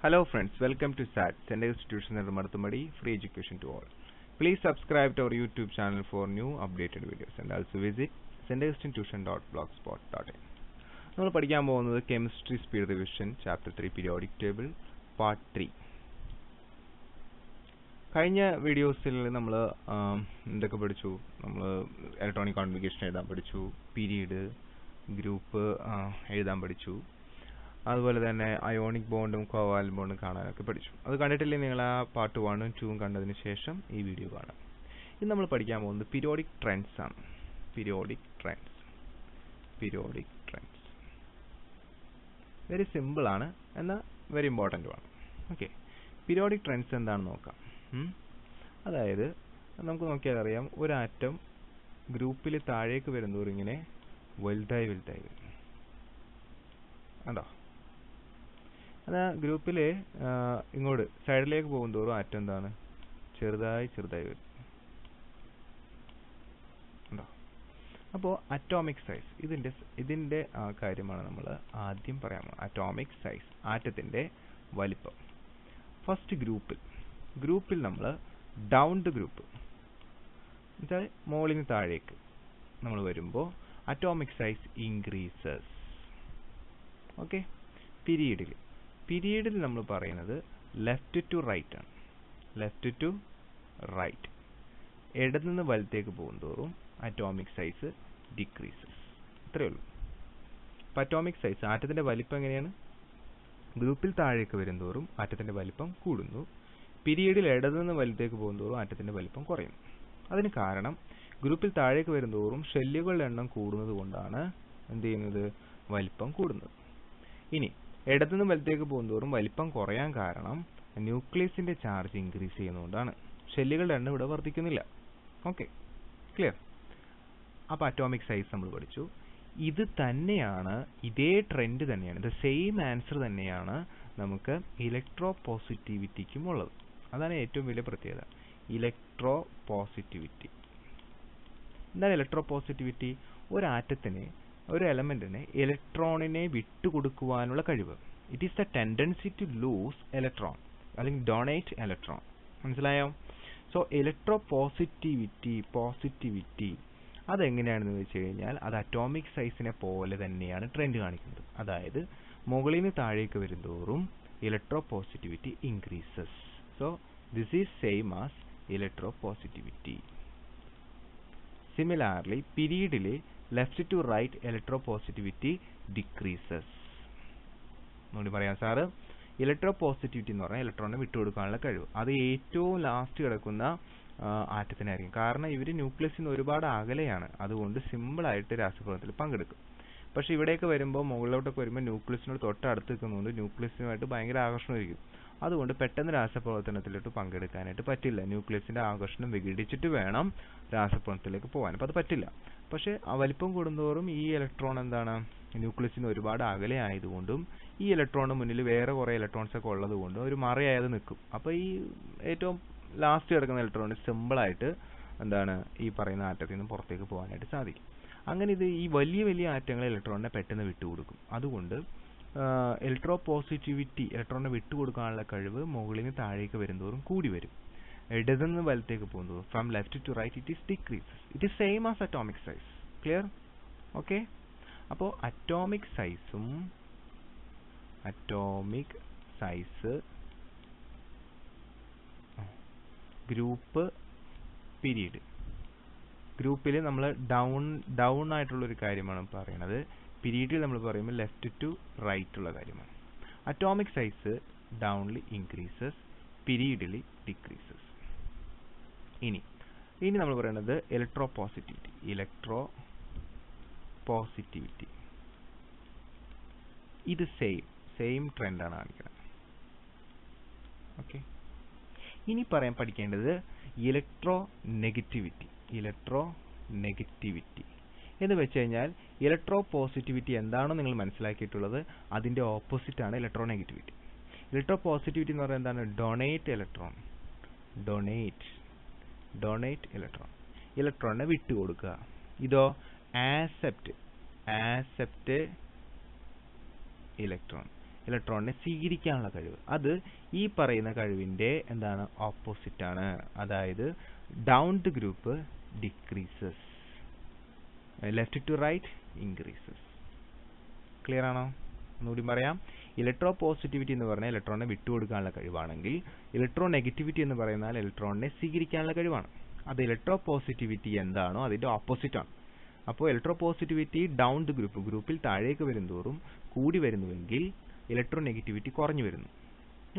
Hello friends, welcome to SAT, Center Institution at Marthamadi, free education to all. Please subscribe to our YouTube channel for new updated videos and also visit centerinstitution.blogspot.in. നമ്മൾ പഠിക്കാൻ പോകുന്നത് chemistry speed revision chapter 3 periodic table part 3. കഴിഞ്ഞ വീഡിയോസിൽ നമ്മൾ എന്തൊക്കെ പഠിച്ചു? നമ്മൾ electronic configuration എഴുതാൻ പഠിച്ചു, പീരീഡ്, ഗ്രൂപ്പ് എഴുതാൻ പഠിച്ചു, അതുപോലെ തന്നെ അയോണിക് ബോണ്ടും കോവാലന്റ് ബോണ്ടും കാണാനൊക്കെ പഠിച്ചു. അത് കണ്ടിട്ടില്ലെങ്കിൽ നിങ്ങൾ ആ പാർട്ട് 1ഉം 2ഉം കണ്ടതിന് ശേഷം ഈ വീഡിയോ കാണാം. ഇന്ന് നമ്മൾ പഠിക്കാൻ പോകുന്നത് പീരിയോഡിക് ട്രെൻഡ്സ് ആണ്. പീരിയോഡിക് ട്രെൻഡ്സ് വെരി സിമ്പിൾ ആണ്, എന്നാൽ വെരി ഇമ്പോർട്ടൻറ്റും ആണ്. ഓക്കെ, പീരിയോഡിക് ട്രെൻഡ്സ് എന്താണെന്ന് നോക്കാം. അതായത് നമുക്ക് നോക്കിയാൽ അറിയാം, ഒരു ആറ്റം ഗ്രൂപ്പിൽ താഴേക്ക് വരുന്നതോറും ഇങ്ങനെ വലുതായി വരും. അതോ അതാ ഗ്രൂപ്പിൽ ഇങ്ങോട്ട് സൈഡിലേക്ക് പോകുന്തോറും ആറ്റം എന്താണ് ചെറുതായി വരും. ഉണ്ടോ? അപ്പോൾ അറ്റോമിക് സൈസ് ഇതിൻ്റെ കാര്യമാണ് നമ്മൾ ആദ്യം പറയാൻ പോകുന്നത്. അറ്റോമിക് സൈസ്, ആറ്റത്തിൻ്റെ വലിപ്പം. ഫസ്റ്റ് ഗ്രൂപ്പിൽ നമ്മൾ ഡൗൺ ദ ഗ്രൂപ്പ് എന്നുവെച്ചാൽ മുകളിൽ നിന്ന് താഴേക്ക് നമ്മൾ വരുമ്പോൾ അറ്റോമിക് സൈസ് ഇൻക്രീസസ്. ഓക്കെ, പീരീഡിൽ നമ്മൾ പറയുന്നത് ലെഫ്റ്റ് ടു റൈറ്റ് ആണ്. ലെഫ്റ്റ് ടു റൈറ്റ്, ഇടതു നിന്ന് വലത്തേക്ക് പോകുന്തോറും അറ്റോമിക് സൈസ് ഡിക്രീസസ്. ഇത്രയേ ഉള്ളൂ. അപ്പോൾ അറ്റോമിക് സൈസ്, ആറ്റത്തിൻ്റെ വലിപ്പം എങ്ങനെയാണ്? ഗ്രൂപ്പിൽ താഴേക്ക് വരുന്തോറും ആറ്റത്തിൻ്റെ വലിപ്പം കൂടുന്നു. പീരീഡിൽ ഇടതു നിന്ന് വലത്തേക്ക് പോകുന്തോറും ആറ്റത്തിൻ്റെ വലിപ്പം കുറയുന്നു. അതിന് കാരണം ഗ്രൂപ്പിൽ താഴേക്ക് വരുന്തോറും ഷെല്ലുകളുടെ എണ്ണം കൂടുന്നത് കൊണ്ടാണ് എന്ത് ചെയ്യുന്നത്? വലിപ്പം കൂടുന്നത്. ഇനി ഇടത്തുനിന്ന് വലത്തേക്ക് പോകുന്തോറും വലിപ്പം കുറയാൻ കാരണം ന്യൂക്ലിയസിന്റെ ചാർജ് ഇൻക്രീസ് ചെയ്യുന്നതുകൊണ്ടാണ്. ഷെല്ലുകളുടെ എണ്ണം ഇവിടെ വർദ്ധിക്കുന്നില്ല. Okay, clear? അപ്പോൾ അറ്റോമിക് സൈസ് നമ്മൾ പഠിച്ചു. ഇത് തന്നെയാണ്, ഇതേ ട്രെൻഡ് തന്നെയാണ്, ഇത് സെയിം ആൻസർ തന്നെയാണ് നമുക്ക് ഇലക്ട്രോ പോസിറ്റിവിറ്റിക്കും ഉള്ളത്. അതാണ് ഏറ്റവും വലിയ പ്രത്യേകത, ഇലക്ട്രോ പോസിറ്റിവിറ്റി. എന്താണ് ഇലക്ട്രോ പോസിറ്റിവിറ്റി? ഒരു ആറ്റത്തിന്, ഒരു എലമെന്റിന് ഇലക്ട്രോണിനെ വിട്ടുകൊടുക്കുവാനുള്ള കഴിവ്. It is the tendency to lose electron അല്ലെങ്കിൽ ഡൊണേറ്റ് ഇലക്ട്രോൺ. മനസ്സിലായോ? സോ ഇലക്ട്രോ പോസിറ്റിവിറ്റി അതെങ്ങനെയാണെന്ന് വെച്ച് കഴിഞ്ഞാൽ അത് അറ്റോമിക് സൈസിനെ പോലെ തന്നെയാണ് ട്രെൻഡ് കാണിക്കുന്നത്. അതായത് മുകളിൽ നിന്ന് താഴേക്ക് വരുന്തോറും electro positivity increases. So this is same as electro positivity. Similarly പീരീഡിൽ left to right electro positivity decreases. നോടി പറയാം സാറ്, ഇലക്ട്രോ പോസിറ്റിവിറ്റി എന്ന് പറഞ്ഞാൽ ഇലക്ട്രോണിനെ വിട്ടുകൊടുക്കാനുള്ള കഴിവ്. അത് ഏറ്റവും ലാസ്റ്റ് കിടക്കുന്ന ആറ്റത്തിനായിരിക്കും. കാരണം ഇവർ ന്യൂക്ലിയസിൽ നിന്ന് ഒരുപാട് അകലെയാണ്, അതുകൊണ്ട് സിമ്പിളായിട്ട് രാസപ്രവർത്തനത്തിൽ പങ്കെടുക്കും. പക്ഷേ ഇവിടേക്ക് വരുമ്പോൾ, മുകളിലോട്ടൊക്കെ വരുമ്പോൾ ന്യൂക്ലിയസിനോട് തൊട്ടടുത്ത് നിൽക്കുന്നതുകൊണ്ട് ന്യൂക്ലിയസുമായിട്ട് ഭയങ്കര ആകർഷണമായിരിക്കും. അതുകൊണ്ട് പെട്ടെന്ന് രാസപ്രവർത്തനത്തിലോട്ട് പങ്കെടുക്കാനായിട്ട് പറ്റില്ല. ന്യൂക്ലിയസിന്റെ ആകർഷണം വിഘടിച്ചിട്ട് വേണം രാസപ്രവർത്തനത്തിലേക്ക് പോകാൻ. അപ്പോൾ അത് പറ്റില്ല. പക്ഷേ ആ വലിപ്പം കൂടുന്തോറും ഈ ഇലക്ട്രോൺ എന്താണ് ന്യൂക്ലിയസിന് ഒരുപാട് അകലെ ആയതുകൊണ്ടും ഈ ഇലക്ട്രോണിന് മുന്നിൽ വേറെ കുറേ ഇലക്ട്രോൺസ് ഒക്കെ ഉള്ളത് കൊണ്ടും ഒരു മറയായത് നിൽക്കും. അപ്പോൾ ഈ ഏറ്റവും ലാസ്റ്റ് കിടക്കുന്ന ഇലക്ട്രോണിന് സിമ്പിളായിട്ട് എന്താണ് ഈ പറയുന്ന ആറ്റത്തിൽ നിന്ന് പുറത്തേക്ക് പോകാനായിട്ട് സാധിക്കും. അങ്ങനെ ഇത് ഈ വലിയ ആറ്റങ്ങൾ ഇലക്ട്രോണിനെ പെട്ടെന്ന് വിട്ടുകൊടുക്കും. അതുകൊണ്ട് ഇലക്ട്രോ പോസിറ്റിവിറ്റി, ഇലക്ട്രോണിനെ വിട്ടുകൊടുക്കാനുള്ള കഴിവ് മുകളിൽ നിന്ന് താഴേക്ക് വരുന്തോറും കൂടി വരും. ഇടതു നിന്ന് വലത്തേക്ക് പോകുന്നത് from left to right it is decreases. It is same as atomic size. Clear? Okay, അപ്പോൾ അറ്റോമിക് സൈസ് ഗ്രൂപ്പ്, പീരീഡ്. ഗ്രൂപ്പിൽ നമ്മൾ ഡൗൺ ആയിട്ടുള്ളൊരു കാര്യമാണ് പറയുന്നത്. പീരീഡിൽ നമ്മൾ പറയുമ്പോൾ ലെഫ്റ്റ് ടു റൈറ്റ് ഉള്ള കാര്യമാണ്. അറ്റോമിക് സൈസ് ഡൗൺലി ഇൻക്രീസസ്, പീരീഡിൽ ഡിക്രീസസ്. ഇനി നമ്മൾ പറയുന്നത് ഇലക്ട്രോ പോസിറ്റിവിറ്റി. ഇത് സെയിം ട്രെൻഡാണ് കാണിക്കുന്നത്. ഓക്കെ, ഇനി പഠിക്കേണ്ടത് ഇലക്ട്രോ നെഗറ്റിവിറ്റി എന്ന് വെച്ച് കഴിഞ്ഞാൽ ഇലക്ട്രോ പോസിറ്റിവിറ്റി എന്താണോ നിങ്ങൾ മനസ്സിലാക്കിയിട്ടുള്ളത് അതിൻ്റെ ഓപ്പോസിറ്റാണ് ഇലക്ട്രോ നെഗറ്റിവിറ്റി. ഇലക്ട്രോ പോസിറ്റിവിറ്റി എന്ന് പറയുന്നത് എന്താണ്? ഡൊണേറ്റ് ഇലക്ട്രോൺ, ഇലക്ട്രോണിനെ വിട്ടുകൊടുക്കുക. ഇതോ ആക്സെപ്റ്റ് ഇലക്ട്രോൺ, ഇലക്ട്രോണിനെ സ്വീകരിക്കാനുള്ള കഴിവ്. അത് ഈ പറയുന്ന കഴിവിൻ്റെ എന്താണ് ഓപ്പോസിറ്റ് ആണ്. അതായത് down group decreases, left to right increases. Clear ആണോ? ഒന്നുകൂടി പറയാം. ഇലക്ട്രോ പോസിറ്റിവിറ്റി എന്ന് പറഞ്ഞാൽ ഇലക്ട്രോണിനെ വിട്ടുകൊടുക്കാനുള്ള കഴിവാണെങ്കിൽ ഇലക്ട്രോ നെഗറ്റിവിറ്റി എന്ന് പറയുന്നാൽ ഇലക്ട്രോണിനെ സ്വീകരിക്കാനുള്ള കഴിവാണ്. അത് ഇലക്ട്രോ പോസിറ്റിവിറ്റി എന്താണോ അതിൻ്റെ ഓപ്പോസിറ്റ് ആണ്. അപ്പോൾ ഇലക്ട്രോ പോസിറ്റിവിറ്റി ഡൗൺഡ് ഗ്രൂപ്പിൽ താഴേക്ക് വരുന്തോറും കൂടി വരുന്നുവെങ്കിൽ ഇലക്ട്രോ നെഗറ്റിവിറ്റി കുറഞ്ഞു വരുന്നു.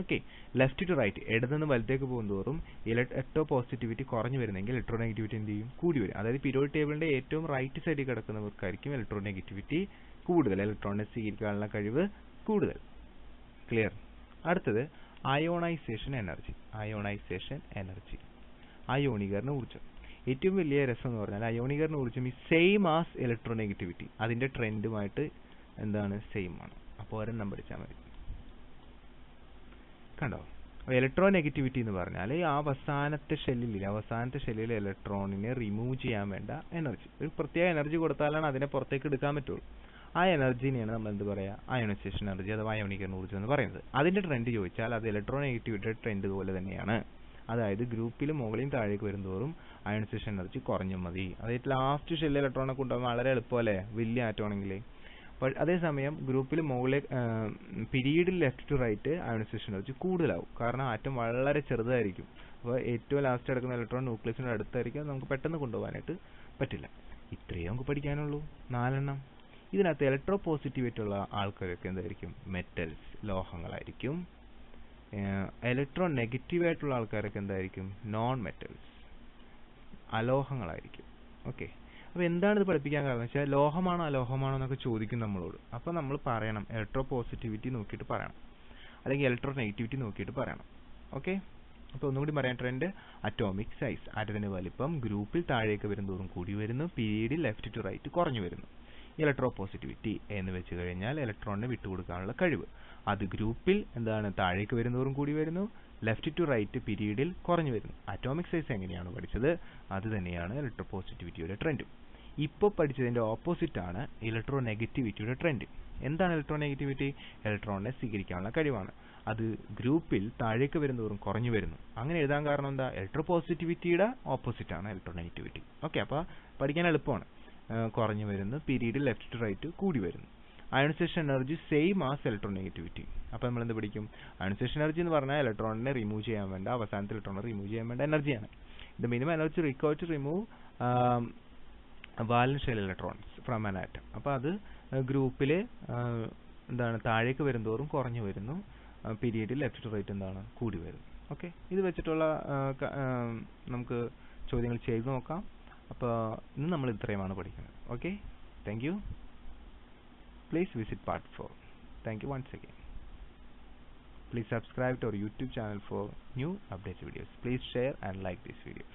ഓക്കെ. ലെഫ്റ്റ് ടു റൈറ്റ്, ഇടതുനിന്ന് വലത്തേക്ക് പോകുന്തോറും ഇലക്ട്രോ പോസിറ്റിവിറ്റി കുറഞ്ഞു വരുന്നെങ്കിൽ ഇലക്ട്രോ നെഗറ്റിവിറ്റി എന്ത് ചെയ്യും? കൂടി വരും. അതായത് പീരിയോഡിക് ടേബിളിന്റെ ഏറ്റവും റൈറ്റ് സൈഡിൽ കിടക്കുന്നവർക്കായിരിക്കും ഇലക്ട്രോ നെഗറ്റിവിറ്റി കൂടുതൽ, ഇലക്ട്രോണിനെ സ്വീകരിക്കാനുള്ള കഴിവ് കൂടുതൽ. ക്ലിയർ? അടുത്തത് അയോണൈസേഷൻ എനർജി. അയോണൈസേഷൻ എനർജി, അയോണീകരണ ഊർജ്ജം. ഏറ്റവും വലിയ രസം എന്ന് പറഞ്ഞാൽ അയോണീകരണ ഊർജ്ജം ഈ സെയിം ആസ് ഇലക്ട്രോ നെഗറ്റിവിറ്റി, അതിന്റെ ട്രെൻഡുമായിട്ട് എന്താണ് സെയിം ആണ്. അപ്പോൾ ഒരെണ്ണം പഠിച്ചാൽ മതി. കണ്ടോ? ഇലക്ട്രോ നെഗറ്റിവിറ്റി എന്ന് പറഞ്ഞാൽ അവസാനത്തെ ഷെല്ലിൽ ഇലക്ട്രോണിനെ റിമൂവ് ചെയ്യാൻ വേണ്ട എനർജി, ഒരു പ്രത്യേക എനർജി കൊടുത്താലാണ് അതിനെ പുറത്തേക്ക് എടുക്കാൻ പറ്റുള്ളൂ. ആ എനർജിനെയാണ് നമ്മൾ എന്ത് പറയുക? അയോണൈസേഷൻ എനർജി അഥവാ അയോണീകരണ ഊർജ്ജം എന്ന് പറയുന്നത്. അതിന്റെ ട്രെൻഡ് ചോദിച്ചാൽ അത് ഇലക്ട്രോ നെഗറ്റിവിറ്റിയുടെ ട്രെൻഡ് പോലെ തന്നെയാണ്. അതായത് ഗ്രൂപ്പിൽ മുകളിലും താഴേക്ക് വരുന്തോറും അയോണൈസേഷൻ എനർജി കുറഞ്ഞു മതി. അതായത് ലാസ്റ്റ് ഷെല്ലിൽ ഇലക്ട്രോണെ കൊണ്ടുപോകാൻ വളരെ എളുപ്പമല്ലേ, വലിയ ആറ്റമാണെങ്കിൽ. അതേസമയം ഗ്രൂപ്പിൽ മുകളിലെ പിരീഡിൽ left to right ionization energy കൂടുതലാവും. കാരണം ആറ്റം വളരെ ചെറുതായിരിക്കും. അപ്പോൾ ഏറ്റവും ലാസ്റ്റ് കിടക്കുന്ന ഇലക്ട്രോൺ ന്യൂക്ലിയസിന്റെ അടുത്തായിരിക്കും, നമുക്ക് പെട്ടെന്ന് കൊണ്ടുപോകാനായിട്ട് പറ്റില്ല. ഇത്രയും നമുക്ക് പഠിക്കാനുള്ളൂ, 4 എണ്ണം. ഇതിനകത്ത് ഇലക്ട്രോ പോസിറ്റിവിറ്റി ഉള്ള ആൾക്കാരൊക്കെ എന്തായിരിക്കും? മെറ്റൽസ്, ലോഹങ്ങളായിരിക്കും. ഇലക്ട്രോ നെഗറ്റീവ് ആയിട്ടുള്ള ആൾക്കാരൊക്കെ എന്തായിരിക്കും? നോൺ മെറ്റൽസ്, അലോഹങ്ങളായിരിക്കും. ഓക്കെ. അപ്പോൾ എന്താണ് ഇത് പഠിപ്പിക്കാൻ കാരണം വെച്ചാൽ ലോഹമാണോ അലോഹമാണോ എന്നൊക്കെ ചോദിക്കും നമ്മളോട്. അപ്പോൾ നമ്മൾ പറയണം ഇലക്ട്രോ പോസിറ്റിവിറ്റി നോക്കിയിട്ട് പറയണം, അല്ലെങ്കിൽ ഇലക്ട്രോ നെഗറ്റിവിറ്റി നോക്കിയിട്ട് പറയണം. ഓക്കെ. അപ്പോൾ ഒന്നുകൂടി പറയാൻ, ട്രെൻഡ് അറ്റോമിക് സൈസ്, ആറ്റത്തിന്റെ വലിപ്പം ഗ്രൂപ്പിൽ താഴേക്ക് വരുന്നതോറും കൂടി വരുന്നു, പീരീഡിൽ ലെഫ്റ്റ് ടു റൈറ്റ് കുറഞ്ഞു വരുന്നു. ഇലക്ട്രോ പോസിറ്റിവിറ്റി എന്ന് വെച്ച് കഴിഞ്ഞാൽ ഇലക്ട്രോണിനെ വിട്ടുകൊടുക്കാനുള്ള കഴിവ്, അത് ഗ്രൂപ്പിൽ എന്താണ് താഴേക്ക് വരുന്നതോറും കൂടി വരുന്നു, ലെഫ്റ്റ് ടു റൈറ്റ് പീരീഡിൽ കുറഞ്ഞു വരുന്നു. അറ്റോമിക് സൈസ് എങ്ങനെയാണ് പഠിച്ചത് അത് തന്നെയാണ് ഇലക്ട്രോ പോസിറ്റിവിറ്റിയുടെ ട്രെൻഡും. ഇപ്പോൾ പഠിച്ചതിന്റെ ഓപ്പോസിറ്റ് ആണ് ഇലക്ട്രോ നെഗറ്റിവിറ്റിയുടെ ട്രെൻഡ്. എന്താണ് ഇലക്ട്രോ നെഗറ്റിവിറ്റി? ഇലക്ട്രോണിനെ സ്വീകരിക്കാനുള്ള കഴിവാണ്. അത് ഗ്രൂപ്പിൽ താഴേക്ക് വരുന്നതോറും കുറഞ്ഞു വരുന്നു. അങ്ങനെ എഴുതാൻ കാരണം എന്താ? ഇലക്ട്രോ പോസിറ്റിവിറ്റിയുടെ ഓപ്പോസിറ്റ് ആണ് ഇലക്ട്രോ നെഗറ്റിവിറ്റി. ഓക്കെ. അപ്പോൾ പഠിക്കാൻ എളുപ്പമാണ്. കുറഞ്ഞു വരുന്നു, പീരീഡിൽ ലെഫ്റ്റ് ടു റൈറ്റ് കൂടി വരുന്നു. Ionisation energy same as electro negativity. അപ്പോൾ നമ്മൾ എന്ത് പഠിക്കും? അയോണൈസേഷൻ എനർജി എന്ന് പറഞ്ഞാൽ ഇലക്ട്രോണിനെ റിമൂവ് ചെയ്യാൻ വേണ്ട, അവസാനത്തെ ഇലക്ട്രോണിനെ റിമൂവ് ചെയ്യാൻ വേണ്ട എനർജിയാണ്. The minimum energy required to remove valence shell electrons from an atom. അപ്പോൾ അത് ഗ്രൂപ്പിൽ എന്താണ് താഴേക്ക് വരുന്തോറും കുറഞ്ഞു വരുന്നു, പീരീഡിൽ ലെഫ്റ്റ് ടു റൈറ്റ് എന്താണ് കൂടി വരുന്നു. ഓക്കെ. ഇത് വെച്ചിട്ടുള്ള നമുക്ക് ചോദ്യങ്ങൾ ചെയ്ത് നോക്കാം. അപ്പോൾ ഇന്ന് നമ്മൾ ഇത്രയുമാണ് പഠിക്കുന്നത്. Okay. Thank you. Please visit part 4. Thank you once again. Please subscribe to our YouTube channel for new updates videos. Please share and like this video.